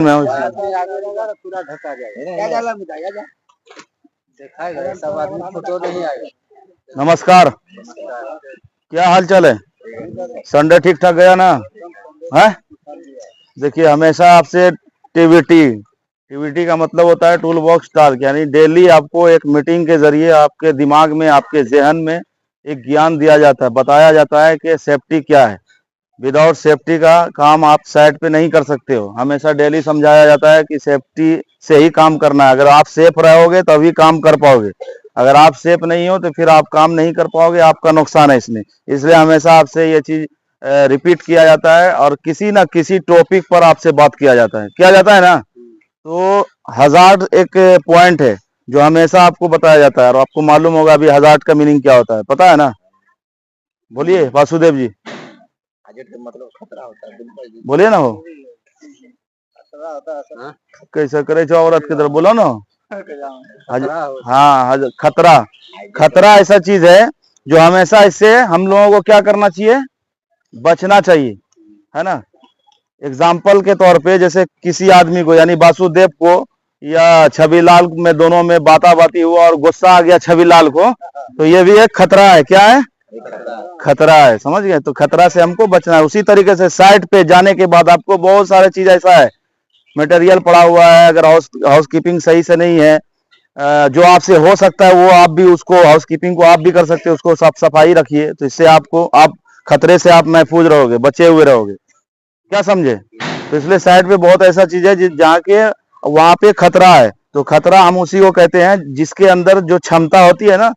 पूरा ढका जाएगा, दिखाएगा, सब आदमी फोटो नहीं आएगा। नमस्कार, क्या हाल चाल है? संडे ठीक ठाक गया ना? है देखिए, हमेशा आपसे टीवीटी का मतलब होता है टूल बॉक्स टास्क, यानी डेली आपको एक मीटिंग के जरिए आपके दिमाग में, आपके जहन में एक ज्ञान दिया जाता है, बताया जाता है कि सेफ्टी क्या है। विदाउट सेफ्टी का काम आप साइड पे नहीं कर सकते हो। हमेशा डेली समझाया जाता है कि सेफ्टी से ही काम करना है। अगर आप सेफ रहोगे तभी काम कर पाओगे, अगर आप सेफ नहीं हो तो फिर आप काम नहीं कर पाओगे, आपका नुकसान है इसमें। इसलिए हमेशा आपसे ये चीज रिपीट किया जाता है और किसी ना किसी टॉपिक पर आपसे बात किया जाता है ना। तो हजार्ड एक पॉइंट है जो हमेशा आपको बताया जाता है, और आपको मालूम होगा अभी हजार्ड का मीनिंग क्या होता है, पता है ना? बोलिए वासुदेव जी, मतलब खतरा होता है, बोलिए ना। हो खतरा होता है, कैसे करे जो औरत की तरफ बोलो ना। हाँ, खतरा ऐसा चीज है जो हमेशा इससे हम लोगों को क्या करना चाहिए, बचना चाहिए, है ना। एग्जाम्पल के तौर पे जैसे किसी आदमी को, यानी वासुदेव को या छविलाल में, दोनों में बाताबाती हुआ और गुस्सा आ गया छविलाल को, तो ये भी एक खतरा है। क्या है? खतरा है, समझ गए? तो खतरा से हमको बचना है। उसी तरीके से साइट पे जाने के बाद आपको बहुत सारे चीज ऐसा है, मटेरियल पड़ा हुआ है, अगर हाउस कीपिंग सही से नहीं है, जो आपसे हो सकता है वो आप भी उसको, हाउस कीपिंग को आप भी कर सकते हो, उसको साफ सफाई रखिए, तो इससे आप खतरे से आप महफूज रहोगे, बचे हुए रहोगे। क्या समझे? तो इसलिए साइड पे बहुत ऐसा चीज है जहाँ के वहां पे खतरा है। तो खतरा हम उसी को कहते हैं जिसके अंदर जो क्षमता होती है ना,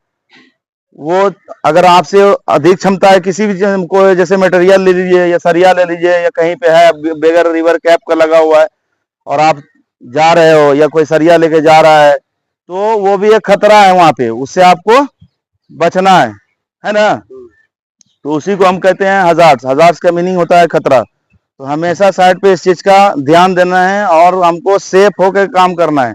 वो अगर आपसे अधिक क्षमता है किसी भी को, जैसे मटेरियल ले लीजिए या सरिया ले लीजिए, या कहीं पे है बेगर रिवर कैप का लगा हुआ है और आप जा रहे हो, या कोई सरिया लेके जा रहा है, तो वो भी एक खतरा है वहां पे, उससे आपको बचना है ना। तो उसी को हम कहते हैं हजार्ड्स का मीनिंग होता है खतरा। तो हमेशा साइड पे इस चीज का ध्यान देना है और हमको सेफ होकर काम करना है।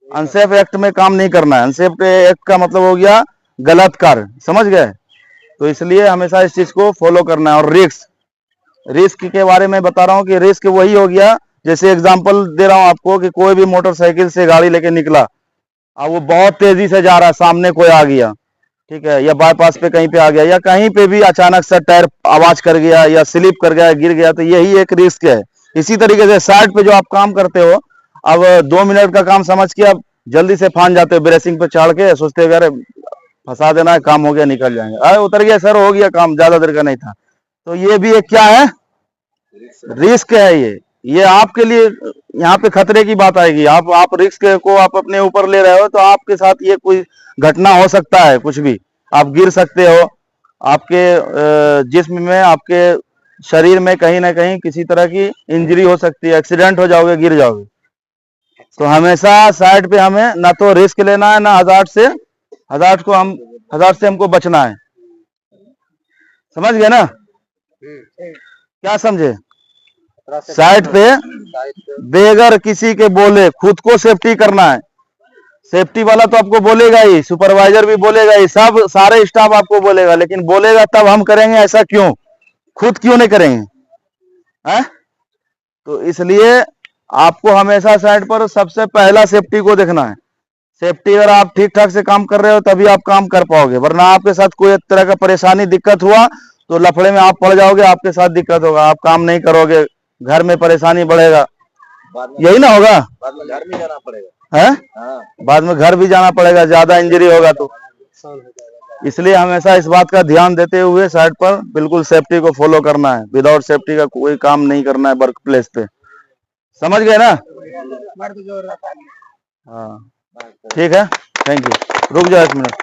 अनसेफ एक्ट में काम नहीं करना है। अनसेफ एक्ट का मतलब हो गया गलत कार्य, समझ गए? तो इसलिए हमेशा इस चीज को फॉलो करना है। और रिस्क के बारे में बता रहा हूँ कि रिस्क वही हो गया, जैसे एग्जांपल दे रहा हूँ आपको कि कोई भी मोटरसाइकिल से गाड़ी लेके निकला, अब वो बहुत तेजी से जा रहा है, सामने कोई आ गया, ठीक है, या बाईपास पे कहीं पे आ गया, या कहीं पे भी अचानक से टायर आवाज कर गया या स्लिप कर गया, गिर गया, तो यही एक रिस्क है। इसी तरीके से साइड पे जो आप काम करते हो, अब 2 मिनट का काम समझ के आप जल्दी से फान जाते हो, ब्रेसिंग पे चढ़ के सोचते हो अरे फंसा देना है, काम हो गया, निकल जाएंगे, अरे उतर गया सर, हो गया काम, ज्यादा देर का नहीं था। तो ये भी एक क्या है, रिस्क है। ये आपके लिए यहाँ पे खतरे की बात आएगी। आप रिस्क को आप अपने ऊपर ले रहे हो, तो आपके साथ ये कोई घटना हो सकता है, कुछ भी, आप गिर सकते हो, आपके जिस्म में, आपके शरीर में कहीं ना कहीं किसी तरह की इंजरी हो सकती है, एक्सीडेंट हो जाओगे, गिर जाओगे। तो हमेशा साइड पे हमें ना तो रिस्क लेना है, ना हजार्ड से हमको बचना है। समझ गए ना? क्या समझे? साइड पे बेगर किसी के बोले खुद को सेफ्टी करना है। सेफ्टी वाला तो आपको बोलेगा ही, सुपरवाइजर भी बोलेगा ही, सब सारे स्टाफ आपको बोलेगा, लेकिन बोलेगा तब हम करेंगे, ऐसा क्यों? खुद क्यों नहीं करेंगे? है? तो इसलिए आपको हमेशा साइड पर सबसे पहला सेफ्टी को देखना है। सेफ्टी अगर आप ठीक ठाक से काम कर रहे हो तभी आप काम कर पाओगे, वरना आपके साथ कोई तरह का परेशानी, दिक्कत हुआ तो लफड़े में आप पड़ जाओगे, आपके साथ दिक्कत होगा, आप काम नहीं करोगे, घर में परेशानी बढ़ेगा, यही ना होगा? बाद में घर भी जाना पड़ेगा, है? हाँ। बाद में घर भी जाना पड़ेगा, ज्यादा इंजरी होगा तो। इसलिए हमेशा इस बात का ध्यान देते हुए साइड पर बिल्कुल सेफ्टी को फॉलो करना है। विदाउट सेफ्टी का कोई काम नहीं करना है वर्क प्लेस पे। समझ गए ना? हाँ, ठीक है, थैंक यू। रुक जाओ 1 मिनट।